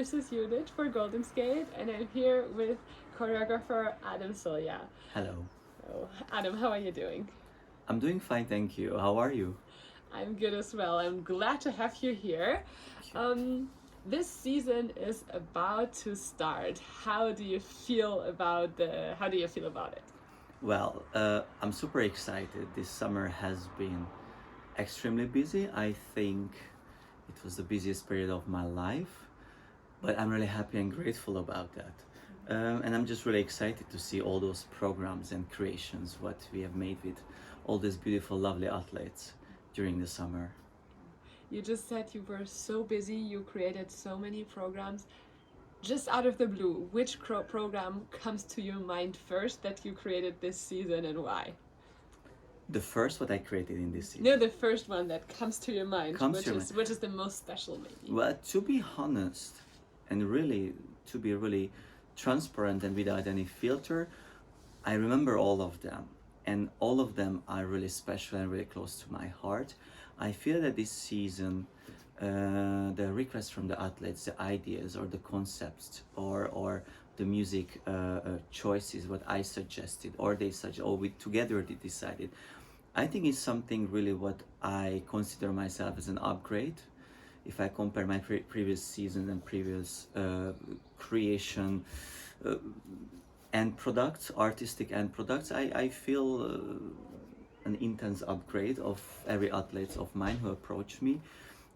Versus Unit for Golden Skate, and I'm here with choreographer Adam Solya. Hello. Oh, Adam, how are you doing? I'm doing fine, thank you. How are you? I'm good as well. I'm glad to have you here. Thank you. Um, this season is about to start. How do you feel about the? How do you feel about it? Well, I'm super excited. This summer has been extremely busy. I think it was the busiest period of my life, but I'm really happy and grateful about that. And I'm just really excited to see all those programs and creations, what we have made with all these beautiful, lovely athletes during the summer. You just said you were so busy. You created so many programs. Just out of the blue, which program comes to your mind first that you created this season and why? The first what I created in this No, season the first one that comes to your mind, comes to your mind. which is the most special, maybe. Well, to be honest, and really to be really transparent and without any filter, I remember all of them, and all of them are really special and really close to my heart. I feel that this season, the requests from the athletes, the ideas or the concepts or the music choices, what I suggested or they suggest, or we together they decided. I think it's something really what I consider myself as an upgrade. If I compare my previous season and previous creation uh, end products, artistic end products, I feel an intense upgrade of every athlete of mine who approached me.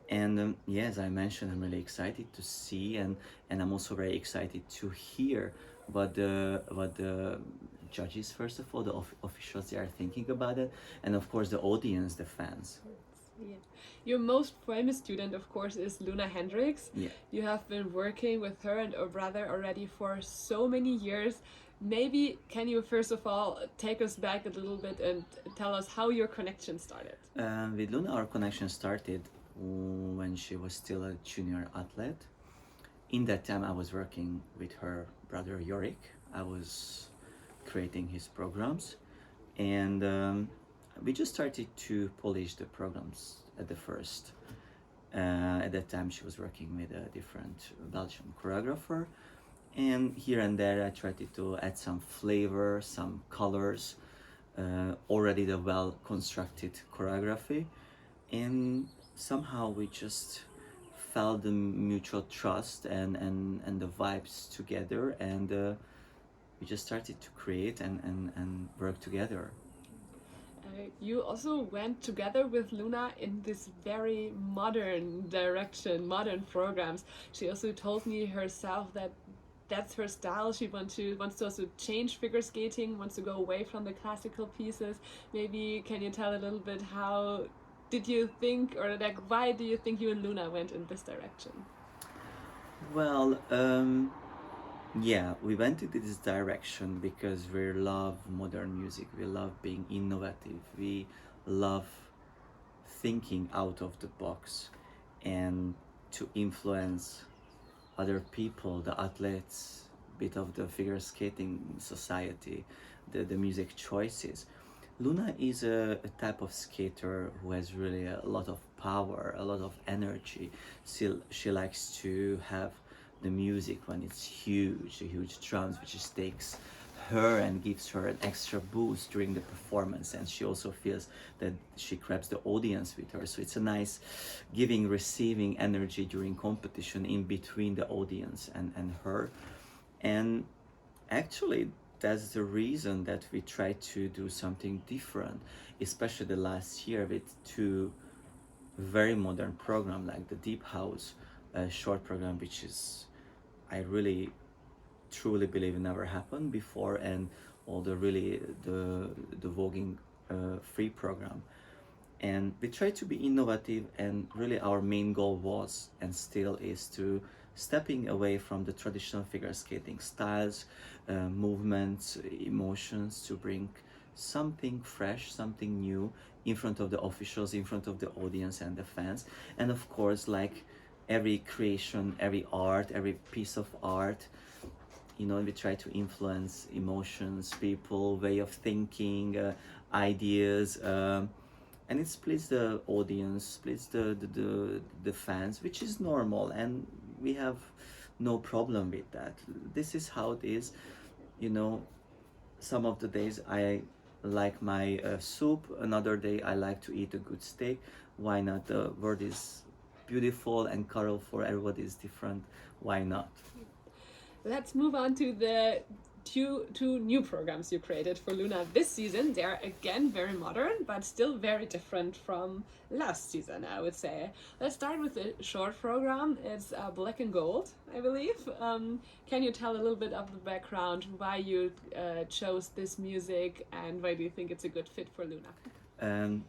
And yes, I mentioned I'm really excited to see, and I'm also very excited to hear what the judges, first of all, the officials, they are thinking about it, and of course the audience, the fans. Yeah. Your most famous student, of course, is Loena Hendrickx. Yeah. You have been working with her and her brother already for so many years. Maybe can you first of all take us back a little bit and tell us how your connection started? With Luna, our connection started when she was still a junior athlete. In that time, I was working with her brother Yorick. I was creating his programs, and we just started to polish the programs at the first. At that time, she was working with a different Belgian choreographer, and here and there, I tried to add some flavor, some colors, already the well constructed choreography, and somehow we just felt the mutual trust and the vibes together, and we just started to create and work together. You also went together with Luna in this very modern direction, modern programs. She also told me herself that that's her style. She wants to also change figure skating, wants to go away from the classical pieces. Maybe can you tell a little bit how did you think, or like why do you think you and Luna went in this direction? Well, yeah, we went into this direction because we love modern music, we love being innovative, we love thinking out of the box and to influence other people, the athletes, bit of the figure skating society, the music choices. Luna is a type of skater who has really a lot of power, a lot of energy. She likes to have the music when it's huge, a huge drums, which just takes her and gives her an extra boost during the performance, and she also feels that she grabs the audience with her, so it's a nice giving receiving energy during competition in between the audience and her. And actually that's the reason that we try to do something different, especially the last year with two very modern program like the Deep House short program, which is, I really truly believe never happened before, and all the really the voguing free program. And we try to be innovative, and really our main goal was and still is to stepping away from the traditional figure skating styles, movements, emotions, to bring something fresh, something new in front of the officials, in front of the audience and the fans. And of course, like every creation, every art, every piece of art, we try to influence emotions, people, way of thinking, ideas, and it splits the audience, splits the fans, which is normal, and we have no problem with that. This is how it is. You know, some of the days I like my soup, another day I like to eat a good steak. Why not? The world is beautiful and colorful, everybody is different. Why not? Let's move on to the two new programs you created for Loena this season. They're again very modern, but still very different from last season, I would say. Let's start with the short program. It's Black and Gold, I believe. Can you tell a little bit of the background, why you chose this music, and why do you think it's a good fit for Loena? And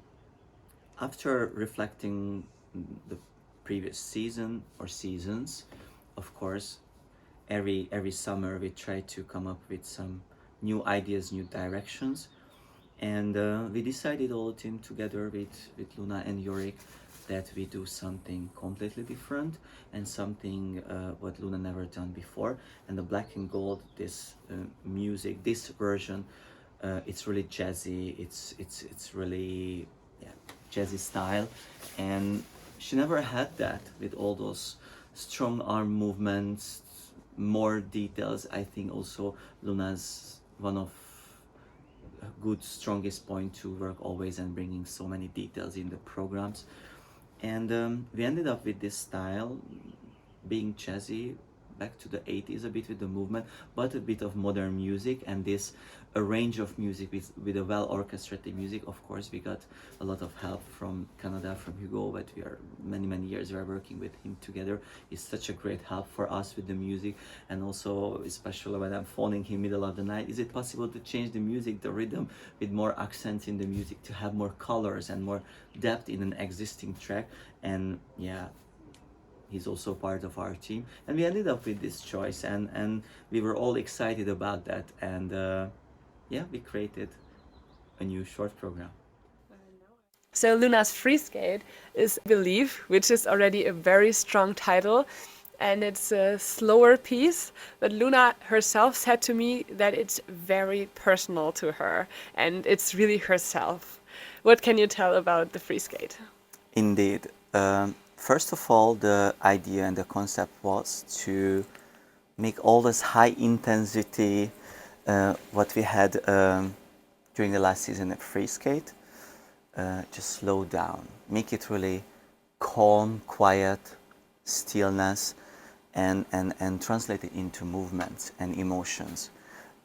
after reflecting the previous season or seasons, of course, every summer we try to come up with some new ideas, new directions, and we decided all team together with Loena and Hendrickx that we do something completely different and something what Loena never done before. And the Black and Gold, this music, this version, it's really jazzy. It's really, yeah, jazzy style, and she never had that with all those strong arm movements, more details. I think also Luna's one of good strongest point to work always and bringing so many details in the programs. And we ended up with this style being jazzy, back to the 80s a bit with the movement, but a bit of modern music, and this a range of music with a well orchestrated music. Of course, we got a lot of help from Canada, from Hugo, but we are many years we are working with him together. He's such a great help for us with the music, and also especially when I'm phoning him middle of the night, is it possible to change the music, the rhythm, with more accents in the music, to have more colors and more depth in an existing track? And yeah, he's also part of our team, and we ended up with this choice, and we were all excited about that, and yeah, we created a new short program. So Luna's Free Skate is Believe, which is already a very strong title, and it's a slower piece, but Loena herself said to me that it's very personal to her and it's really herself. What can you tell about the Free Skate? Indeed. First of all, the idea and the concept was to make all this high intensity what we had during the last season of Free Skate, just slow down, make it really calm, quiet, stillness, and translate it into movements and emotions.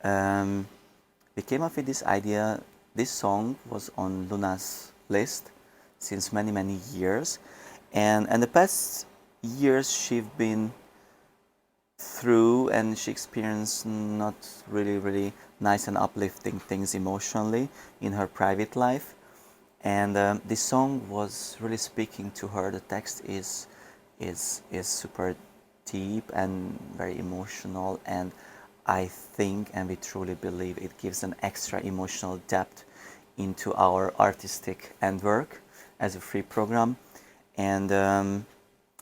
We came up with this idea. This song was on Luna's list since many years, and the past years she's been through, and she experienced not really nice and uplifting things emotionally in her private life, and this song was really speaking to her. The text is super deep and very emotional, and I think and we truly believe it gives an extra emotional depth into our artistic end work as a free program. And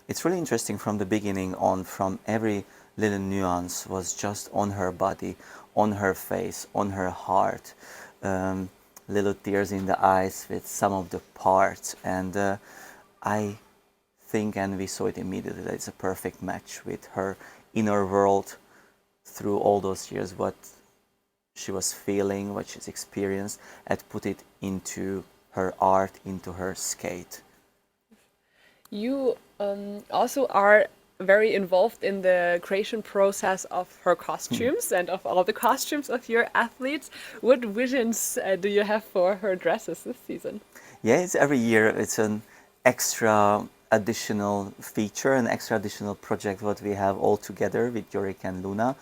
it's really interesting from the beginning on, from every little nuance was just on her body, on her face, on her heart, little tears in the eyes with some of the parts, and I think, and we saw it immediately, that it's a perfect match with her inner world through all those years, what she was feeling, what she's experienced, and put it into her art, into her skate. You also are very involved in the creation process of her costumes and of all the costumes of your athletes. What visions do you have for her dresses this season? Yeah, it's every year it's an extra additional feature, an extra additional project what we have all together with Hendrickx and Loena.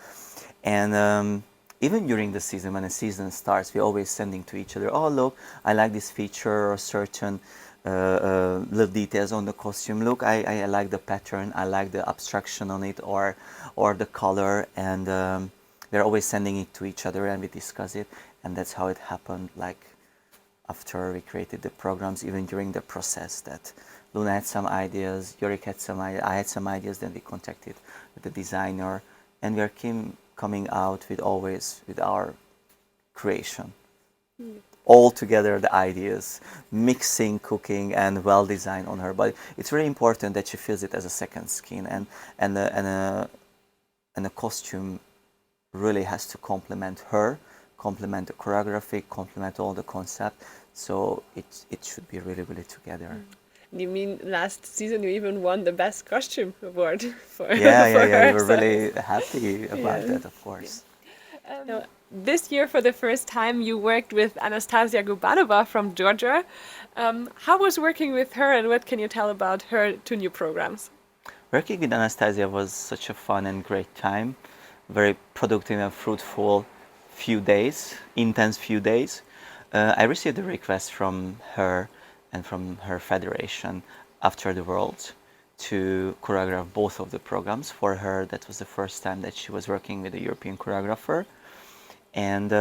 And even during the season, when the season starts, we're always sending to each other, oh look, I like this feature or certain little details on the costume. Look, I like the pattern, I like the abstraction on it, or the color, and we're always sending it to each other and we discuss it. And that's how it happened, like after we created the programs, even during the process, that Loena had some ideas, Hendrickx had some ideas, I had some ideas, then we contacted the designer, and we are coming out with always with our creation. All together, the ideas, mixing, cooking, and well designed on her body. It's very important that she feels it as a second skin, and and the costume really has to complement her, complement the choreography, complement all the concept. So it should be really, really together. You mean last season you even won the best costume award for Yeah, yeah, for yeah. We her? were So really happy about yeah. that, of course. So this year, for the first time, you worked with Anastasia Gubanova from Georgia. How was working with her, and what can you tell about her two new programs? Working with Anastasia was such a fun and great time. Very productive and fruitful few days, intense few days. I received a request from her and from her federation after the Worlds to choreograph both of the programs for her. That was the first time that she was working with a European choreographer. And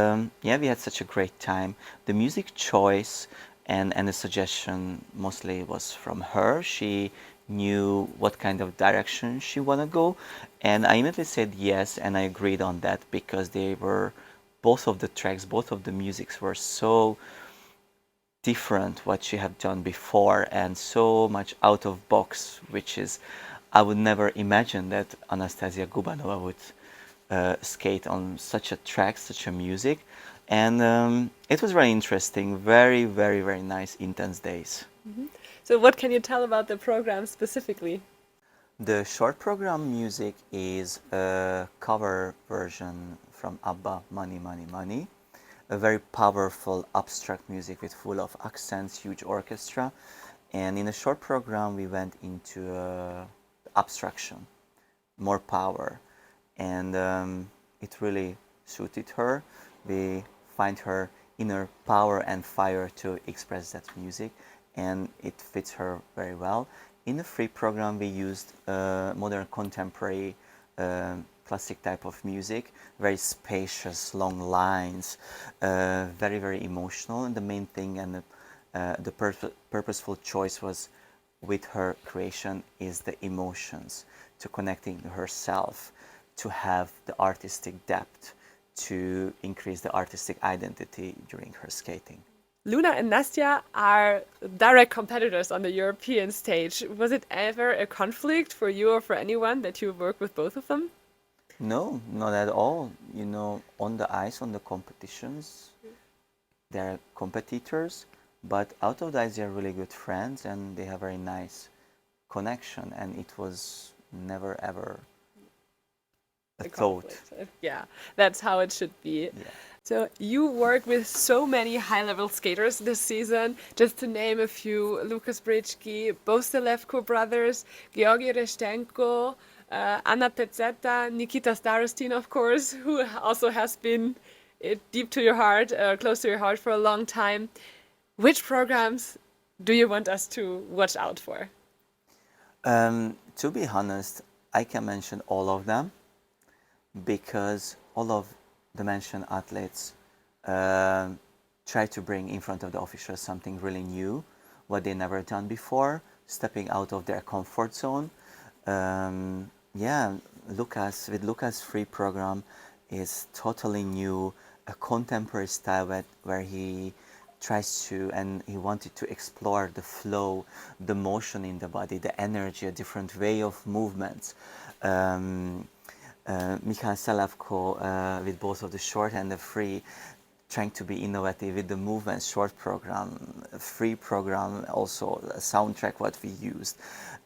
yeah, we had such a great time. The music choice and the suggestion mostly was from her. She knew what kind of direction she wanna go, and I immediately said yes, and I agreed on that because they were both of the tracks, both of the musics were so different what she had done before and so much out of box, which is I would never imagine that Anastasia Gubanova would skate on such a track, such a music, and it was very interesting. Very, very, very nice, intense days. So, what can you tell about the program specifically? The short program music is a cover version from ABBA, Money, Money, Money. A very powerful abstract music with full of accents, huge orchestra. And in the short program, we went into abstraction, more power. And it really suited her. We find her inner power and fire to express that music, and it fits her very well. In the free program, we used modern contemporary classic type of music, very spacious, long lines, very, very emotional. And the main thing and the purposeful choice was with her creation is the emotions, to connecting herself, to have the artistic depth, to increase the artistic identity during her skating. Luna and Nastya are direct competitors on the European stage. Was it ever a conflict for you or for anyone that you work with both of them? No, not at all. You know, on the ice, on the competitions, they're competitors, but out of the ice, they're really good friends and they have very nice connection. And it was never ever a thought. Conflict. Yeah, that's how it should be. Yeah. So you work with so many high-level skaters this season. Just to name a few: Lukas Britschgi, both Selevko brothers, Georgi Restenko, Anna Pezzetta, Nikita Starostin, of course, who also has been deep to your heart, close to your heart for a long time. Which programs do you want us to watch out for? To be honest, I can mention all of them because all of the mentioned athletes try to bring in front of the officials something really new, what they never done before, stepping out of their comfort zone. Yeah, with Lukas' free program is totally new, a contemporary style where he tries to and he wanted to explore the flow, the motion in the body, the energy, a different way of movements. Mihhail Selevko with both of the short and the free, trying to be innovative with the movement short program, free program, also a soundtrack what we used.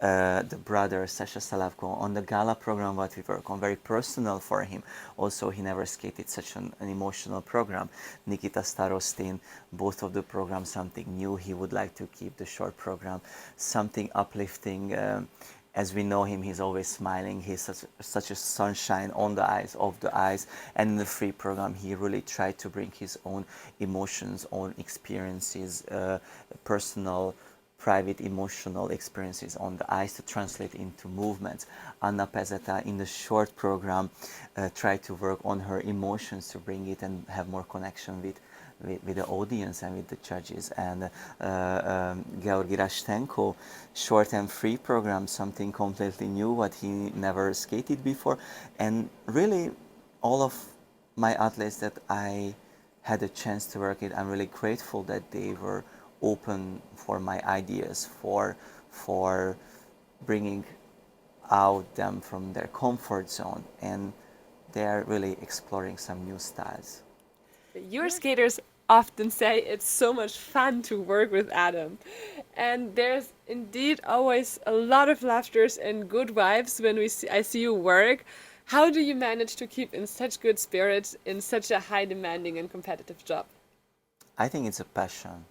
The brother Sasha Selevko on the gala program what we work on, very personal for him. Also, he never skated such an emotional program. Nikita Starostin, both of the programs something new. He would like to keep the short program, something uplifting. As we know him, he's always smiling. He's such a sunshine on the ice, off the ice. And in the free program, he really tried to bring his own emotions, own experiences, personal, private, emotional experiences on the ice to translate into movements. Anna Pezzetta in the short program tried to work on her emotions to bring it and have more connection with the audience and with the judges. And Georgi Restenko, short and free program, something completely new, what he never skated before. And really, all of my athletes that I had a chance to work with, I'm really grateful that they were open for my ideas, for bringing out them from their comfort zone, and they're really exploring some new styles. Your skaters often say it's so much fun to work with Adam. And there's indeed always a lot of laughters and good vibes when I see you work. How do you manage to keep in such good spirits in such a high demanding and competitive job? I think it's a passion.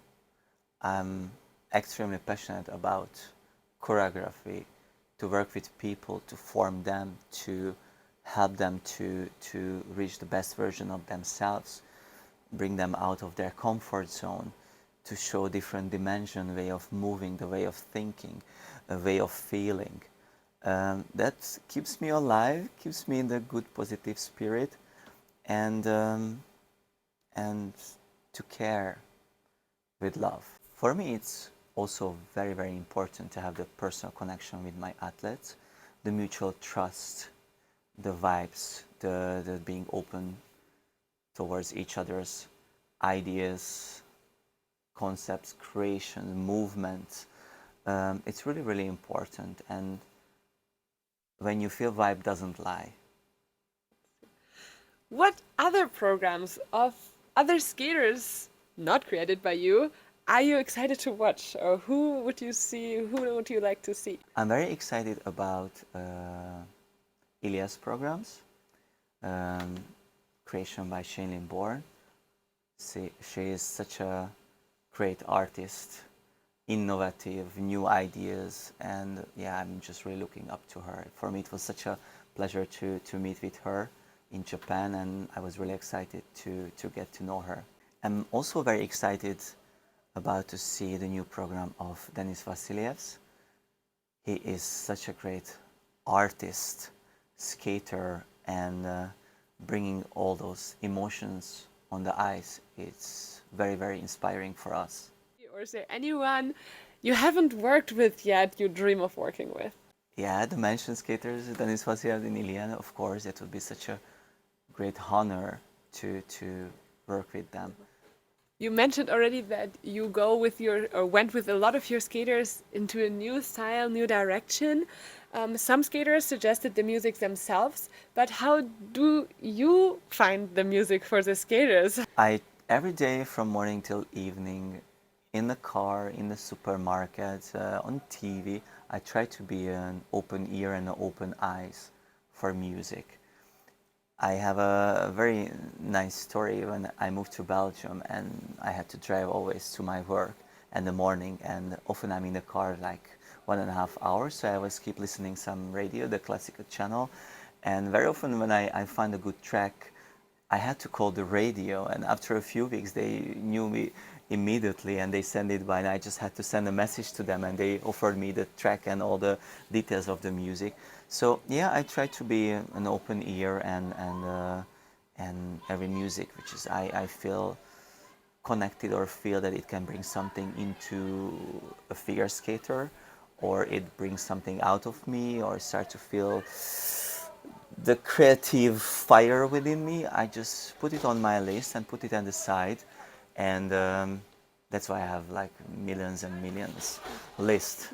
I'm extremely passionate about choreography, to work with people, to form them, to help them to reach the best version of themselves, bring them out of their comfort zone, to show different dimension, way of moving, the way of thinking, a way of feeling. That keeps me alive, keeps me in the good positive spirit, and and to care with love. For me, it's also very, very important to have the personal connection with my athletes, the mutual trust, the vibes, the being open towards each other's ideas, concepts, creation, movement. It's really, really important. And when you feel vibe doesn't lie. What other programs of other skaters not created by you are you excited to watch, or who would you see? Who would you like to see? I'm very excited about Ilias programs, um, creation by Shailene Bourne. She is such a great artist, innovative, new ideas, and yeah, I'm just really looking up to her. For me, it was such a pleasure to meet with her in Japan, and I was really excited to get to know her. I'm also very excited about to see the new program of Denis Vasilyev's. He is such a great artist, skater, and bringing all those emotions on the ice. It's very, very inspiring for us. Or is there anyone you haven't worked with yet you dream of working with? Yeah, the mentioned skaters, Denis Vassiliev and Iliana, of course, it would be such a great honor to work with them. You mentioned already that you go with your, or went with a lot of your skaters into a new style, new direction. Some skaters suggested the music themselves, but how do you find the music for the skaters? I every day from morning till evening, in the car, in the supermarket, on TV, I try to be an open ear and an open eyes for music. I have a very nice story when I moved to Belgium and I had to drive always to my work in the morning, and often I'm in the car like 1.5 hours, so I always keep listening some radio, the classical channel, and very often when I find a good track, I had to call the radio, and after a few weeks they knew me immediately and they sent it by, and I just had to send a message to them and they offered me the track and all the details of the music. So yeah, I try to be an open ear and every music which is I feel connected or feel that it can bring something into a figure skater, or it brings something out of me, or start to feel the creative fire within me, I just put it on my list and put it on the side, and that's why I have like millions and millions list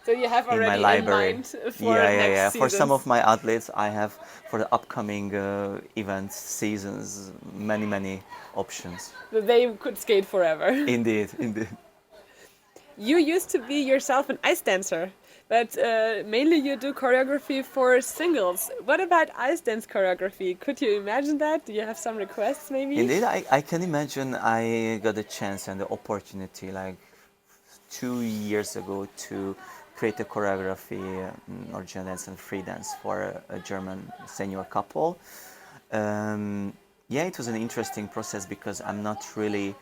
So you have in my already in library. mind for Yeah. next For some seasons. of my athletes, I have for the upcoming events, seasons, many options. So they could skate forever. Indeed, indeed. You used to be yourself an ice dancer, but mainly you do choreography for singles. What about ice dance choreography? Could you imagine that? Do you have some requests maybe? Indeed, I can imagine I got a chance and the opportunity like 2 years ago to create a choreography, original dance and free dance for a German senior couple. Yeah, it was an interesting process because I'm not really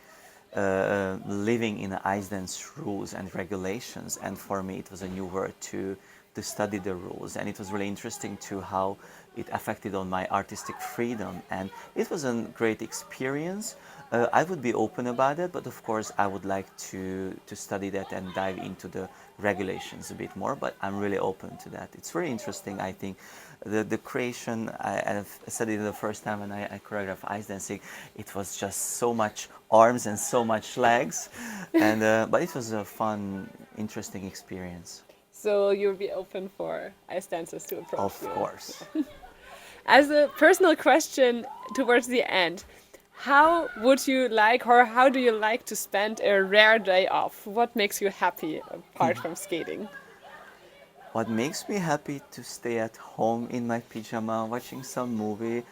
living in ice dance rules and regulations, and for me it was a new word to study the rules, and it was really interesting to how it affected on my artistic freedom, and it was a great experience. I would be open about it, but of course I would like to study that and dive into the regulations a bit more, but I'm really open to that. It's very interesting, I think. The creation, I studied it the first time when I choreographed ice dancing. It was just so much arms and so much legs, and but it was a fun, interesting experience. So you'll be open for ice dancers to approach Of you. course. As a personal question towards the end, how would you like or how do you like to spend a rare day off? What makes you happy apart from skating? What makes me happy to stay at home in my pyjama, watching some movie,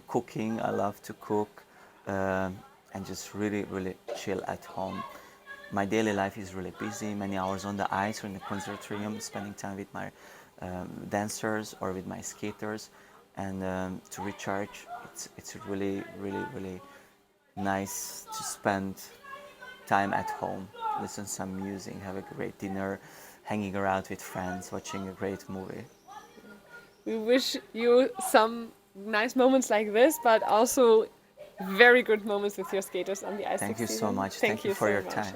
cooking. I love to cook, and just really, really chill at home. My daily life is really busy, many hours on the ice or in the conservatorium, spending time with my dancers or with my skaters, and to recharge. It's really, really, really nice to spend time at home, listen to some music, have a great dinner, hanging around with friends, watching a great movie. We wish you some nice moments like this, but also very good moments with your skaters on the ice Thank this you so season. much. Thank Thank you you for so your much. time.